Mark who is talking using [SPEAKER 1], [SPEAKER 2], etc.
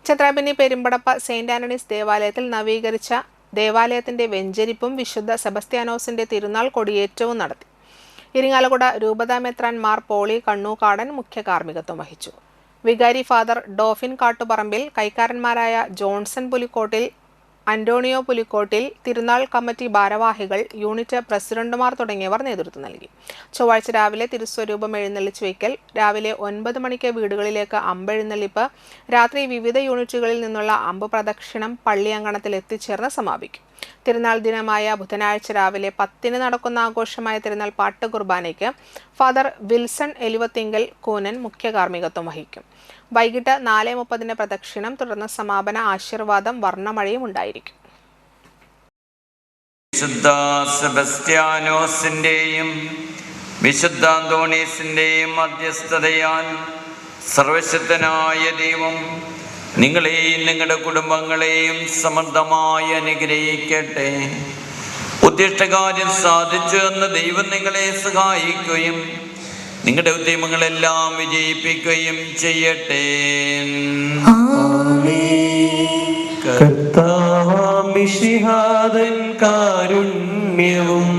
[SPEAKER 1] ചത്രാപിന്നി Perumpadappa Saint Antony's ദേവാലയത്തിൽ നവീകരിച്ച ദേവാലയത്തിന്റെ വെഞ്ചരിപ്പും വിശുദ്ധ സെബസ്ത്യാനോസിന്റെ തിരുനാൾ കൊടിയേറ്റവും നടത്തി. ഇരിങ്ങാലക്കുട രൂപതാ മെത്രാൻ മാർ പോളി കണ്ണൂക്കാടൻ മുഖ്യ കാർമ്മികത്വം വഹിച്ചു. വികാരി ഫാദർ ഡോഫിൻ കാട്ടുപറമ്പിൽ, കൈക്കാരന്മാരായ ജോൺസൺ പുലിക്കോട്ടിൽ, അന്റോണിയോ പുലിക്കോട്ടിൽ, തിരുനാൾ കമ്മിറ്റി ഭാരവാഹികൾ, യൂണിറ്റ് പ്രസിഡന്റുമാർ തുടങ്ങിയവർ നേതൃത്വം നൽകി. ചൊവ്വാഴ്ച രാവിലെ തിരുസ്വരൂപം എഴുന്നള്ളിച്ചു വയ്ക്കൽ, രാവിലെ 9 മണിക്ക് വീടുകളിലേക്ക് അമ്പെഴുന്നള്ളിപ്പ്, രാത്രി വിവിധ യൂണിറ്റുകളിൽ നിന്നുള്ള അമ്പ് പ്രദക്ഷിണം പള്ളി അങ്കണത്തിൽ എത്തിച്ചേർന്ന് സമാപിക്കും. തിരുനാൾ ദിനമായ ബുധനാഴ്ച രാവിലെ 10-ന് നടക്കുന്ന ആഘോഷമായ തിരുനാൾ പാട്ട് കുർബാനയ്ക്ക് ഫാദർ വിൽസൺ എലിവത്തിങ്കൽ കൂനൻ മുഖ്യ കാർമ്മികത്വം വഹിക്കും. വൈകിട്ട് 4:30-ന് പ്രദക്ഷിണം, തുടർന്ന് സമാപന ആശീർവാദം വർണ്ണമഴയും ഉണ്ടായിരിക്കും.
[SPEAKER 2] വിശുദ്ധ സെബസ്ത്യാനോസിന്റെയും വിശുദ്ധ അന്തോണീസിന്റെയും മധ്യസ്ഥതയാൽ സർവശക്തനായ ദൈവം നിങ്ങളെയും നിങ്ങളുടെ കുടുംബങ്ങളെയും സമൃദ്ധമായി അനുഗ്രഹിക്കട്ടെ. ഉദ്ദിഷ്ടകാര്യം സാധിച്ചു എന്ന് ദൈവം നിങ്ങളെ സഹായിക്കുകയും നിങ്ങളുടെ ഉദ്യമങ്ങളെല്ലാം വിജയിപ്പിക്കുകയും ചെയ്യട്ടെ.
[SPEAKER 3] കർത്താവാം മിശിഹാതൻ കാരുണ്യവും